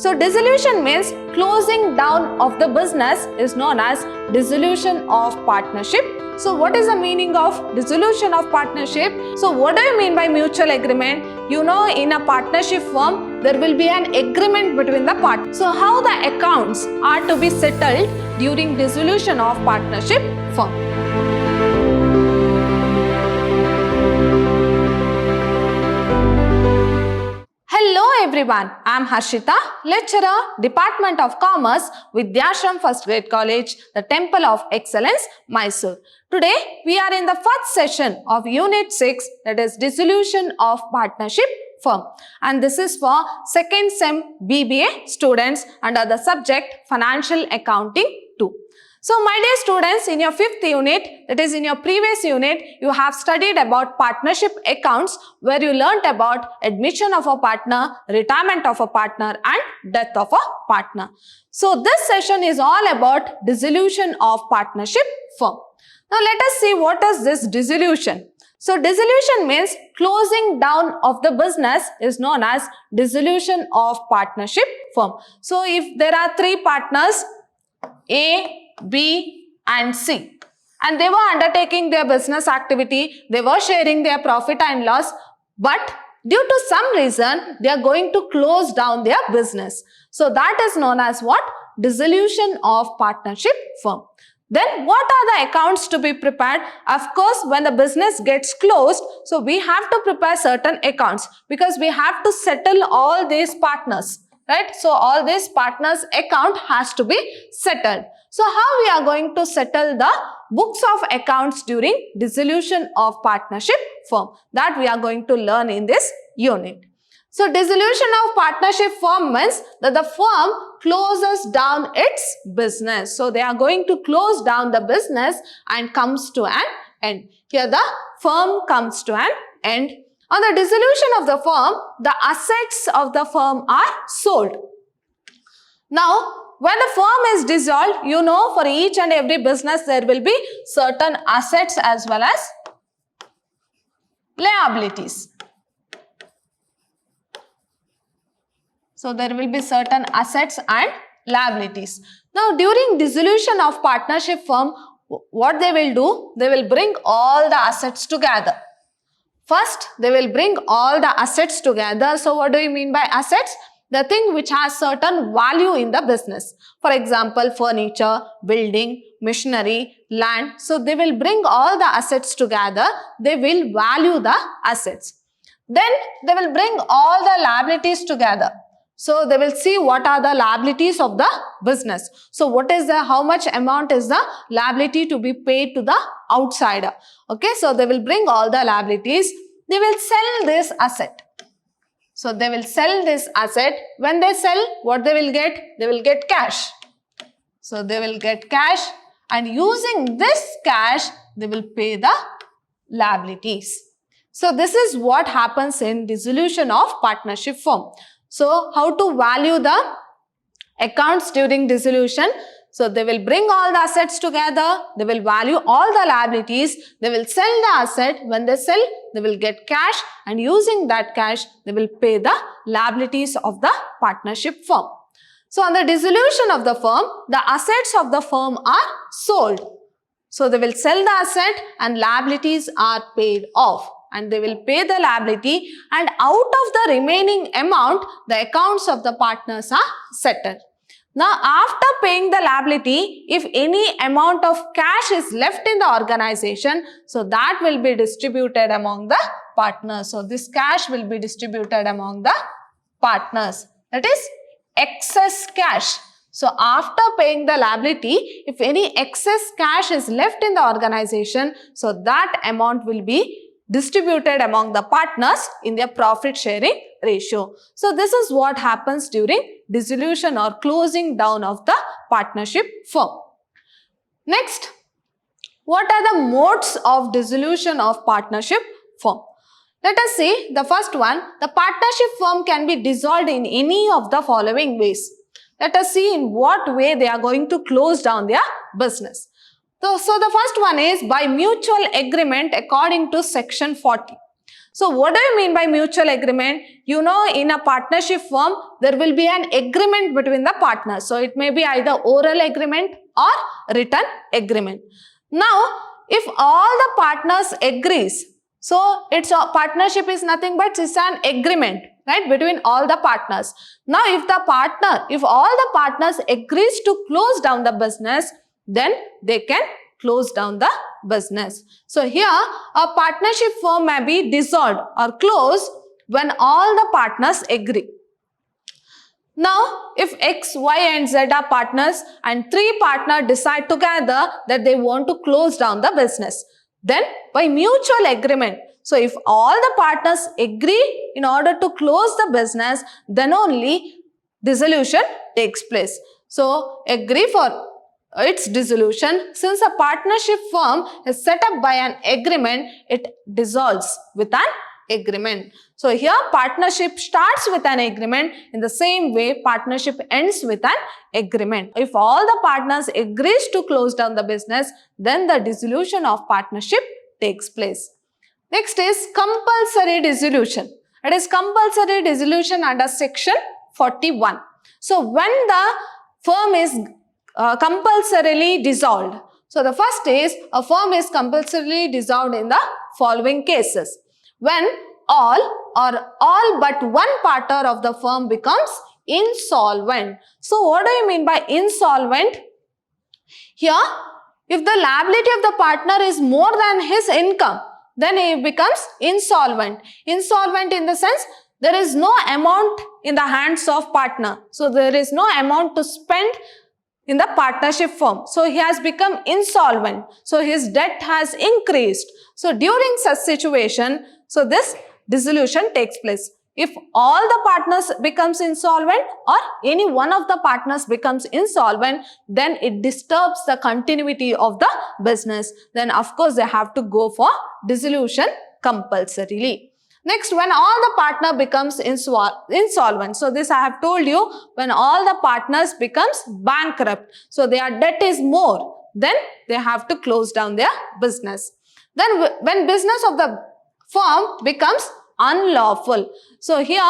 So dissolution means closing down of the business is known as dissolution of partnership. So what is the meaning of dissolution of partnership? So what do you mean by mutual agreement? You know, in a partnership firm, there will be an agreement between the partners. So how the accounts are to be settled during dissolution of partnership firm? Hello everyone, I am Harshita, lecturer, Department of Commerce, Vidyashram First Grade College, the Temple of Excellence, Mysore. Today we are in the first session of Unit 6, that is Dissolution of Partnership Firm, and this is for second sem BBA students under the subject Financial Accounting 2. So my dear students, in your 5th unit, that is in your previous unit, you have studied about partnership accounts where you learnt about admission of a partner, retirement of a partner and death of a partner. So this session is all about dissolution of partnership firm. Now let us see what is this dissolution. So dissolution means closing down of the business is known as dissolution of partnership firm. So if there are 3 partners, A, B and C, and they were undertaking their business activity, they were sharing their profit and loss, but due to some reason they are going to close down their business. So that is known as what? Dissolution of partnership firm. Then what are the accounts to be prepared? Of course, when the business gets closed, so we have to prepare certain accounts because we have to settle all these partners, right? So all these partners' account has to be settled. So how we are going to settle the books of accounts during dissolution of partnership firm? That we are going to learn in this unit. So dissolution of partnership firm means that the firm closes down its business. So they are going to close down the business and comes to an end. Here the firm comes to an end. On the dissolution of the firm, the assets of the firm are sold. Now, when the firm is dissolved, you know, for each and every business there will be certain assets as well as liabilities. So there will be certain assets and liabilities. Now during dissolution of partnership firm, what they will do? They will bring all the assets together. First, they will bring all the assets together. So what do you mean by assets? The thing which has certain value in the business. For example, furniture, building, machinery, land. So they will bring all the assets together. They will value the assets. Then they will bring all the liabilities together. So they will see what are the liabilities of the business. So what is the, how much amount is the liability to be paid to the outsider. Okay, so they will bring all the liabilities. They will sell this asset. So they will sell this asset. When they sell, what they will get? They will get cash. So they will get cash, and using this cash, they will pay the liabilities. So this is what happens in dissolution of partnership firm. So how to value the accounts during dissolution? So they will bring all the assets together, they will value all the liabilities, they will sell the asset. When they sell, they will get cash, and using that cash, they will pay the liabilities of the partnership firm. So on the dissolution of the firm, the assets of the firm are sold. So they will sell the asset and liabilities are paid off, and they will pay the liability, and out of the remaining amount, the accounts of the partners are settled. Now, after paying the liability, if any amount of cash is left in the organization, so that will be distributed among the partners. So this cash will be distributed among the partners. That is excess cash. So after paying the liability, if any excess cash is left in the organization, so that amount will be distributed among the partners in their profit sharing ratio. So this is what happens during dissolution or closing down of the partnership firm. Next, what are the modes of dissolution of partnership firm? Let us see the first one. The partnership firm can be dissolved in any of the following ways. Let us see in what way they are going to close down their business. So the first one is by mutual agreement according to section 40. So what do you mean by mutual agreement? You know, in a partnership firm, there will be an agreement between the partners. So it may be either oral agreement or written agreement. Now, if all the partners agrees, so it's a partnership is nothing but it's an agreement, right, between all the partners. Now, if all the partners agrees to close down the business, then they can close down the business. So here, a partnership firm may be dissolved or closed when all the partners agree. Now, if X, Y and Z are partners and 3 partners decide together that they want to close down the business, then by mutual agreement, so if all the partners agree in order to close the business, then only dissolution takes place. So, agree for its dissolution. Since a partnership firm is set up by an agreement, it dissolves with an agreement. So here partnership starts with an agreement. In the same way, partnership ends with an agreement. If all the partners agrees to close down the business, then the dissolution of partnership takes place. Next is compulsory dissolution. It is compulsory dissolution under section 41. So when the firm is compulsorily dissolved. So the first is a firm is compulsorily dissolved in the following cases. When all or all but one partner of the firm becomes insolvent. So what do you mean by insolvent? Here, if the liability of the partner is more than his income, then he becomes insolvent. Insolvent in the sense there is no amount in the hands of partner. So there is no amount to spend in the partnership firm. So he has become insolvent. So his debt has increased. So during such situation, so this dissolution takes place. If all the partners becomes insolvent or any one of the partners becomes insolvent, then it disturbs the continuity of the business. Then of course they have to go for dissolution compulsorily. Next, when all the partner becomes insolvent. So this I have told you, when all the partners becomes bankrupt. So their debt is more, then they have to close down their business. Then when business of the firm becomes unlawful. So here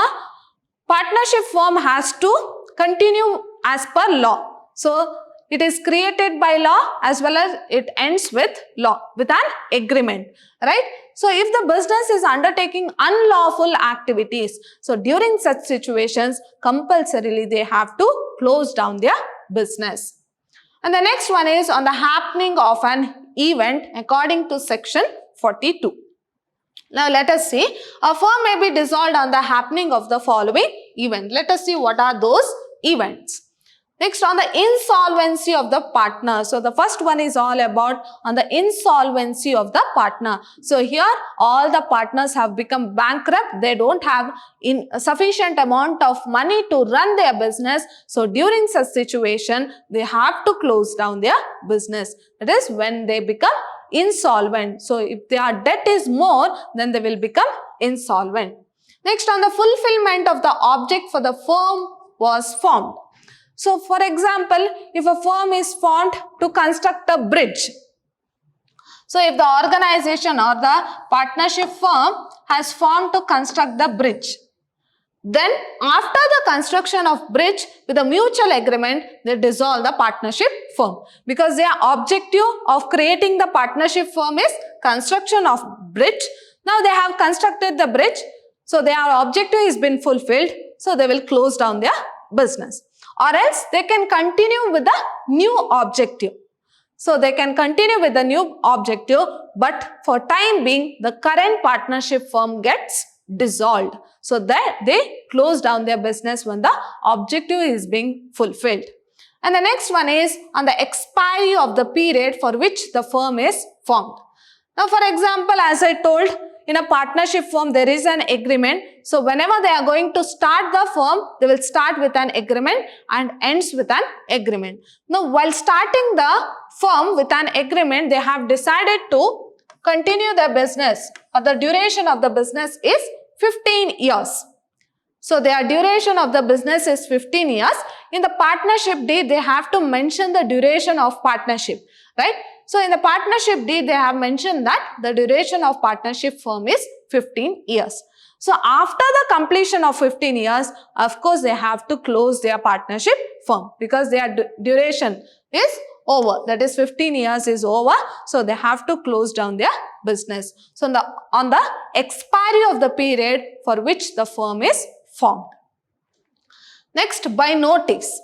partnership firm has to continue as per law. So it is created by law as well as it ends with law, with an agreement, right? So if the business is undertaking unlawful activities, so during such situations, compulsorily they have to close down their business. And the next one is on the happening of an event according to section 42. Now let us see, a firm may be dissolved on the happening of the following event. Let us see what are those events. Next, on the insolvency of the partner. So the first one is all about on the insolvency of the partner. So here all the partners have become bankrupt. They don't have sufficient amount of money to run their business. So during such situation, they have to close down their business. That is when they become insolvent. So if their debt is more, then they will become insolvent. Next, on the fulfillment of the object for the firm was formed. So for example, if a firm is formed to construct a bridge. So if the organization or the partnership firm has formed to construct the bridge, then after the construction of bridge with a mutual agreement, they dissolve the partnership firm. Because their objective of creating the partnership firm is construction of bridge. Now they have constructed the bridge. So their objective has been fulfilled. So they will close down their business. Or else they can continue with the new objective. So they can continue with the new objective. But for time being, the current partnership firm gets dissolved. So that they close down their business when the objective is being fulfilled. And the next one is on the expiry of the period for which the firm is formed. Now for example, as I told, in a partnership firm there is an agreement. So whenever they are going to start the firm, they will start with an agreement and ends with an agreement. Now while starting the firm with an agreement, they have decided to continue their business, or the duration of the business is 15 years. So their duration of the business is 15 years. In the partnership deed, they have to mention the duration of partnership, right? So in the partnership deed, they have mentioned that the duration of partnership firm is 15 years. So after the completion of 15 years, of course, they have to close their partnership firm because their duration is over. That is 15 years is over. So they have to close down their business. So on the expiry of the period for which the firm is formed. Next, by notice.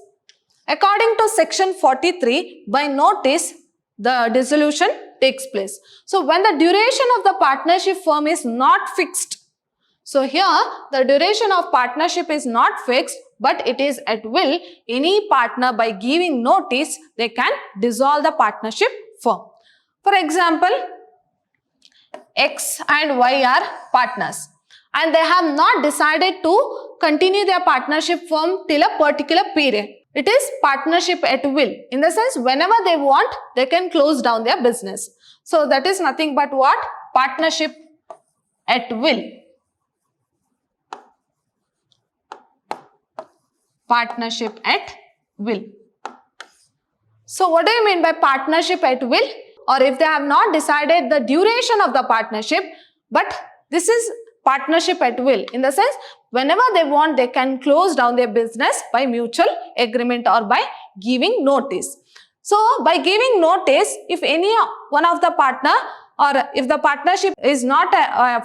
According to section 43, by notice, the dissolution takes place. So when the duration of the partnership firm is not fixed, so here the duration of partnership is not fixed, but it is at will. Any partner, by giving notice, they can dissolve the partnership firm. For example, X and Y are partners and they have not decided to continue their partnership firm till a particular period. It is partnership at will. In the sense, whenever they want, they can close down their business. So that is nothing but what? Partnership at will. Partnership at will. So what do you mean by partnership at will? Or if they have not decided the duration of the partnership, but this is partnership at will. In the sense, whenever they want, they can close down their business by mutual agreement or by giving notice. So by giving notice, if any one of the partner, or if the partnership is not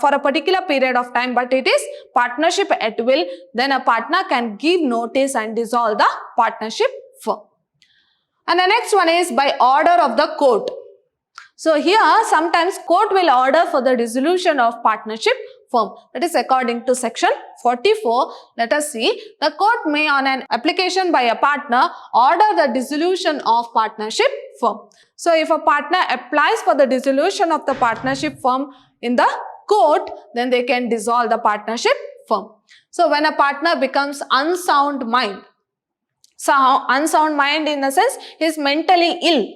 for a particular period of time, but it is partnership at will, then a partner can give notice and dissolve the partnership firm. And the next one is by order of the court. So here sometimes court will order for the dissolution of partnership firm. That is according to section 44. Let us see. The court may, on an application by a partner, order the dissolution of partnership firm. So if a partner applies for the dissolution of the partnership firm in the court, then they can dissolve the partnership firm. So when a partner becomes unsound mind, so unsound mind in the sense he is mentally ill.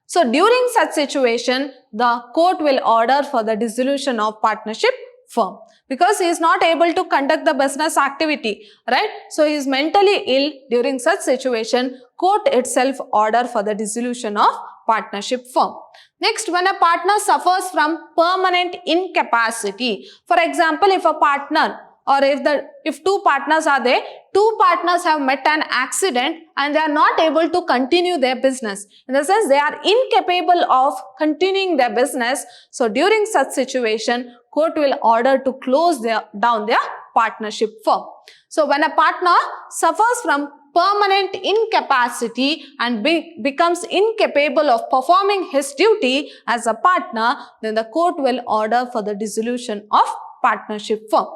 So during such situation, the court will order for the dissolution of partnership firm because he is not able to conduct the business activity, right? So he is mentally ill. During such situation, court itself order for the dissolution of partnership firm. Next, when a partner suffers from permanent incapacity, for example, if a partner or if two partners are there, two partners have met an accident and they are not able to continue their business. In the sense, they are incapable of continuing their business. So during such situation, court will order to close down their partnership firm. So when a partner suffers from permanent incapacity and becomes incapable of performing his duty as a partner, then the court will order for the dissolution of partnership firm.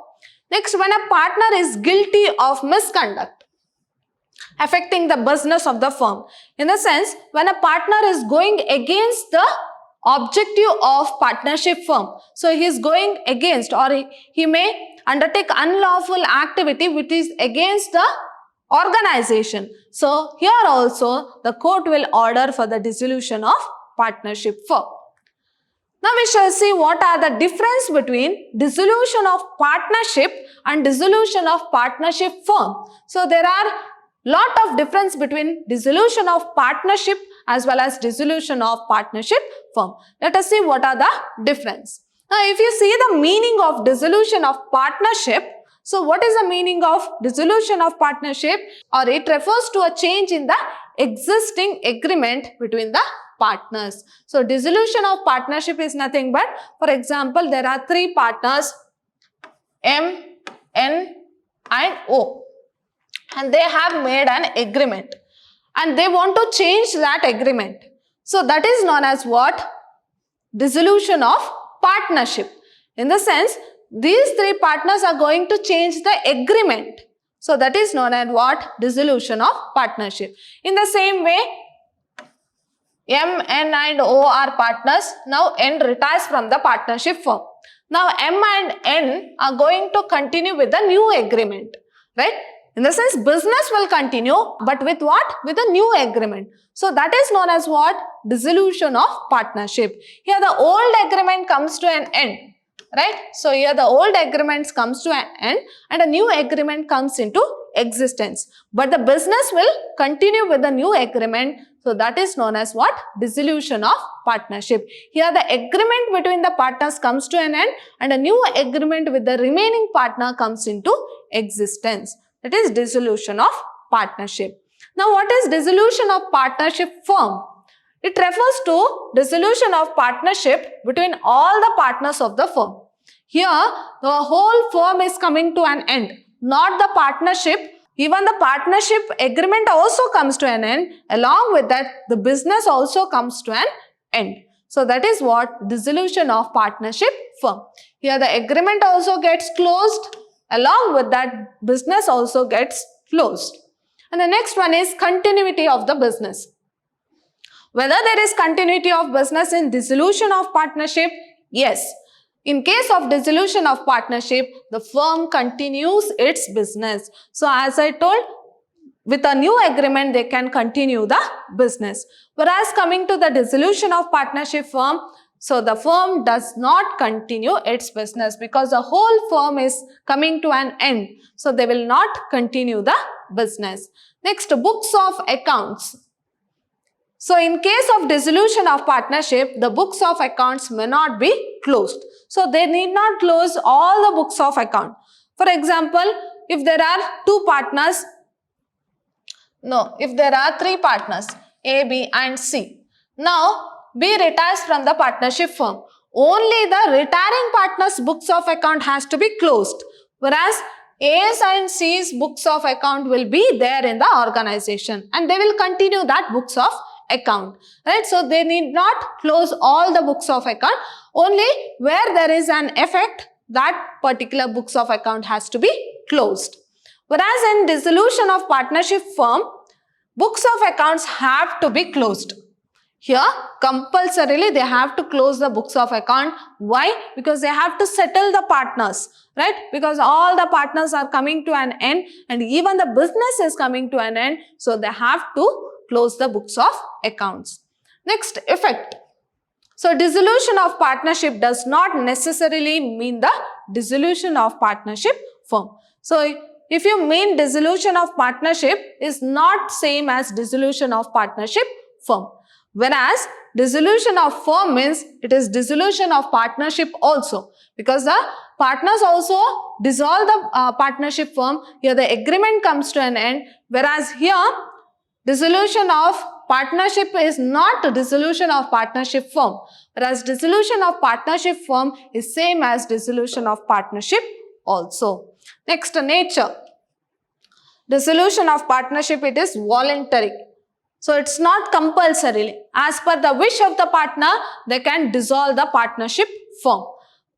Next, when a partner is guilty of misconduct affecting the business of the firm, in the sense, when a partner is going against the objective of partnership firm, so he is going against, or he may undertake unlawful activity which is against the organization. So here also the court will order for the dissolution of partnership firm. Now we shall see what are the difference between dissolution of partnership and dissolution of partnership firm. So there are lot of difference between dissolution of partnership as well as dissolution of partnership firm. Let us see what are the difference. Now if you see the meaning of dissolution of partnership, so what is the meaning of dissolution of partnership? Or it refers to a change in the existing agreement between the partners. So dissolution of partnership is nothing but, for example, there are three partners M, N and O, and they have made an agreement and they want to change that agreement. So that is known as what? Dissolution of partnership. In the sense, these three partners are going to change the agreement. So that is known as what? Dissolution of partnership. In the same way, M, N and O are partners. Now N retires from the partnership firm. Now M and N are going to continue with the new agreement, right? In the sense, business will continue, but with what? With a new agreement. So that is known as what? Dissolution of partnership. Here the old agreement comes to an end, right? So here the old agreement comes to an end and a new agreement comes into existence. But the business will continue with the new agreement. So that is known as what? Dissolution of partnership. Here the agreement between the partners comes to an end and a new agreement with the remaining partner comes into existence. That is dissolution of partnership. Now what is dissolution of partnership firm? It refers to dissolution of partnership between all the partners of the firm. Here the whole firm is coming to an end, not the partnership. Even the partnership agreement also comes to an end. Along with that, the business also comes to an end. So that is what dissolution of partnership firm. Here the agreement also gets closed. Along with that, business also gets closed. And the next one is continuity of the business. Whether there is continuity of business in dissolution of partnership? Yes. In case of dissolution of partnership, the firm continues its business. So as I told, with a new agreement, they can continue the business. Whereas coming to the dissolution of partnership firm, so the firm does not continue its business because the whole firm is coming to an end. So they will not continue the business. Next, books of accounts. So in case of dissolution of partnership, the books of accounts may not be closed. So they need not close all the books of account. For example, if there are if there are three partners, A, B and C. Now, B retires from the partnership firm. Only the retiring partner's books of account has to be closed. Whereas A's and C's books of account will be there in the organization and they will continue that books of account, right? So they need not close all the books of account. Only where there is an effect, that particular books of account has to be closed. Whereas in dissolution of partnership firm, books of accounts have to be closed. Here, compulsorily they have to close the books of account. Why? Because they have to settle the partners, right? Because all the partners are coming to an end and even the business is coming to an end. So they have to close the books of accounts. Next, effect. So dissolution of partnership does not necessarily mean the dissolution of partnership firm. So if you mean dissolution of partnership is not same as dissolution of partnership firm. Whereas dissolution of firm means it is dissolution of partnership also, because the partners also dissolve the partnership firm. Here the agreement comes to an end, whereas here dissolution of partnership is not a dissolution of partnership firm, whereas dissolution of partnership firm is same as dissolution of partnership also. Next, nature. Dissolution of partnership, it is voluntary. So it's not compulsory. As per the wish of the partner, they can dissolve the partnership firm.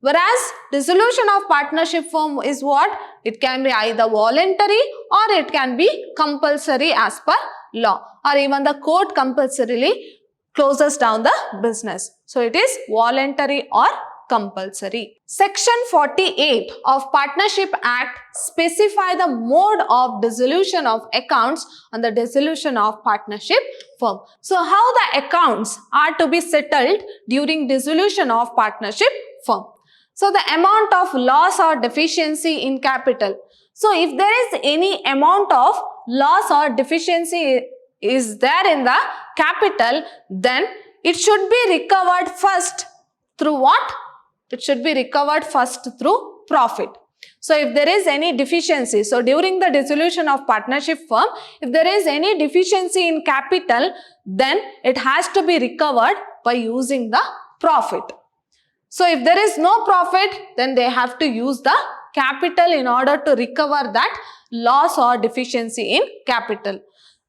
Whereas dissolution of partnership firm is what? It can be either voluntary or it can be compulsory as per law, or even the court compulsorily closes down the business. So it is voluntary or compulsory. Section 48 of Partnership Act specify the mode of dissolution of accounts and the dissolution of partnership firm. So how the accounts are to be settled during dissolution of partnership firm. So the amount of loss or deficiency in capital. So if there is any amount of loss or deficiency is there in the capital, then it should be recovered first through what? It should be recovered first through profit. So if there is any deficiency, so during the dissolution of partnership firm, if there is any deficiency in capital, then it has to be recovered by using the profit. So if there is no profit, then they have to use the capital in order to recover that loss or deficiency in capital.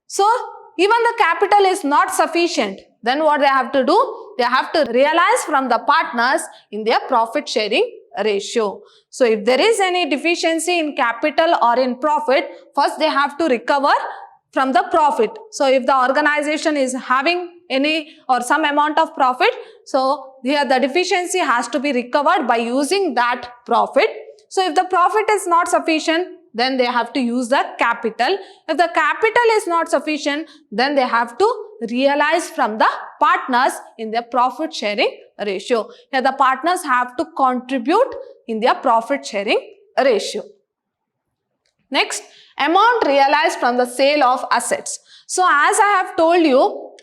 So even the capital is not sufficient, then what they have to do? They have to realize from the partners in their profit sharing ratio. So if there is any deficiency in capital or in profit, first they have to recover from the profit. So if the organization is having any or some amount of profit, so here the deficiency has to be recovered by using that profit. So if the profit is not sufficient, then they have to use the capital. If the capital is not sufficient, then they have to realize from the partners in their profit sharing ratio. Here the partners have to contribute in their profit sharing ratio. Next, amount realized from the sale of assets. So as I have told you,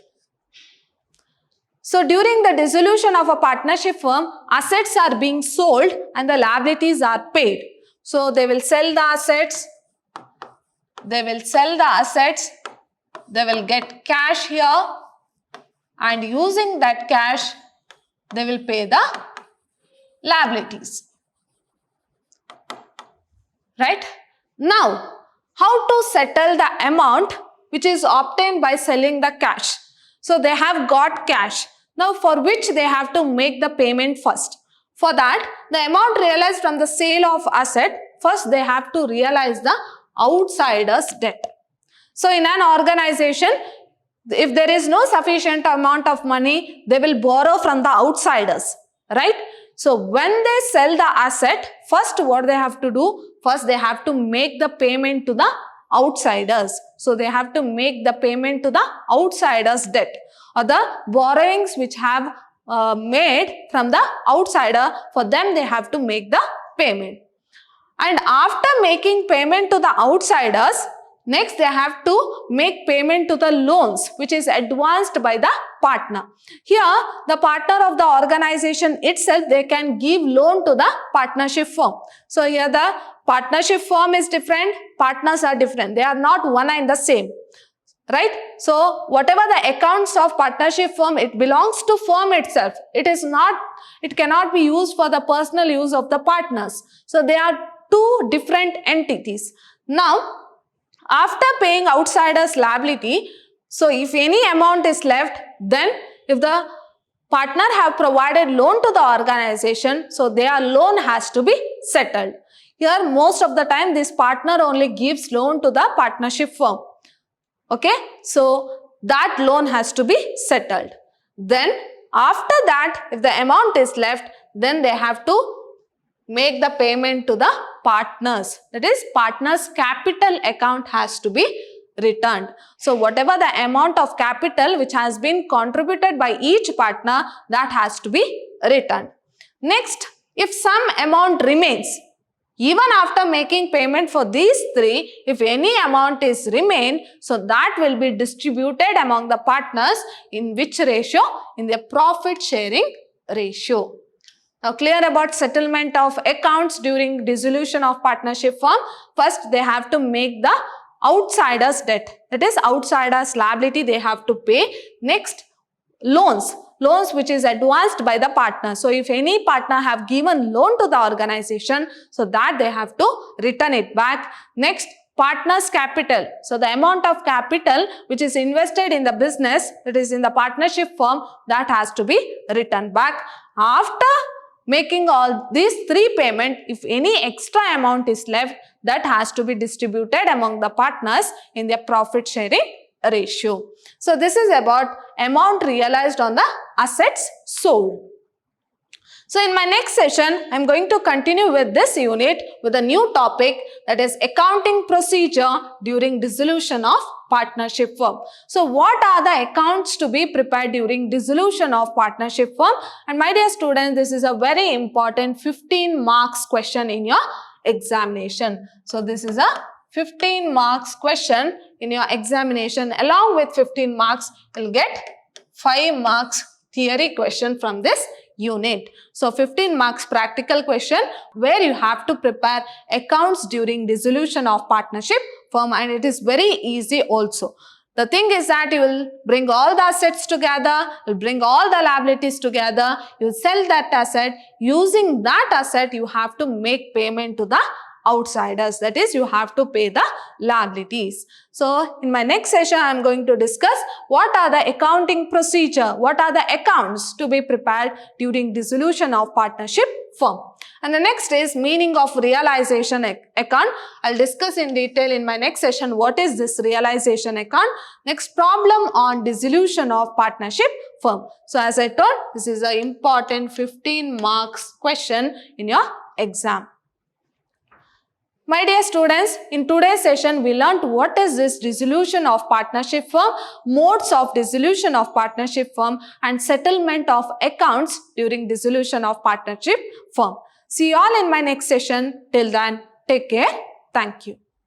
So during the dissolution of a partnership firm, assets are being sold and the liabilities are paid. So they will sell the assets, they will get cash here, and using that cash, they will pay the liabilities. Right? Now, how to settle the amount which is obtained by selling the cash? So they have got cash. Now for which they have to make the payment first. For that, the amount realized from the sale of asset, first they have to realize the outsider's debt. So in an organization, if there is no sufficient amount of money, they will borrow from the outsiders, right? So when they sell the asset, first what they have to do? First they have to make the payment to the outsiders. So they have to make the payment to the outsiders' debt or the borrowings which have made from the outsider. For them they have to make the payment. And after making payment to the outsiders, next they have to make payment to the loans which is advanced by the partner. Here the partner of the organization itself, they can give loan to the partnership firm. So here the partnership firm is different, partners are different. They are not one and the same. Right? So whatever the accounts of partnership firm, it belongs to firm itself. It cannot be used for the personal use of the partners. So they are two different entities. Now, after paying outsiders liability, so if any amount is left, then if the partner have provided loan to the organization, so their loan has to be settled. Here most of the time this partner only gives loan to the partnership firm. Okay, so that loan has to be settled. Then after that, if the amount is left, then they have to make the payment to the partners. That is, partners' capital account has to be returned. So whatever the amount of capital which has been contributed by each partner, that has to be returned. Next, if some amount remains, even after making payment for these three, if any amount is remain, so that will be distributed among the partners in which ratio? In the profit sharing ratio. Now clear about settlement of accounts during dissolution of partnership firm. First they have to make the outsider's debt. That is, outsider's liability they have to pay. Next, loans which is advanced by the partner. So if any partner have given loan to the organization, so that they have to return it back. Next, partner's capital. So the amount of capital which is invested in the business, that is in the partnership firm, that has to be returned back. After making all these three payment, if any extra amount is left, that has to be distributed among the partners in their profit sharing ratio. So this is about amount realized on the assets sold. So in my next session, I am going to continue with this unit with a new topic, that is accounting procedure during dissolution of partnership firm. So what are the accounts to be prepared during dissolution of partnership firm? And my dear students, this is a very important 15 marks question in your examination. So this is a 15 marks question in your examination. Along with 15 marks, you will get 5 marks theory question from this unit. So 15 marks practical question where you have to prepare accounts during dissolution of partnership firm, and it is very easy also. The thing is that you will bring all the assets together, you will bring all the liabilities together, you will sell that asset. Using that asset, you have to make payment to the outsiders. That is, you have to pay the liabilities. So in my next session, I am going to discuss what are the accounting procedure, what are the accounts to be prepared during dissolution of partnership firm. And the next is meaning of realization account. I'll discuss in detail in my next session what is this realization account. Next, problem on dissolution of partnership firm. So as I told, this is an important 15 marks question in your exam. My dear students, in today's session, we learnt what is this dissolution of partnership firm, modes of dissolution of partnership firm, and settlement of accounts during dissolution of partnership firm. See you all in my next session. Till then, take care. Thank you.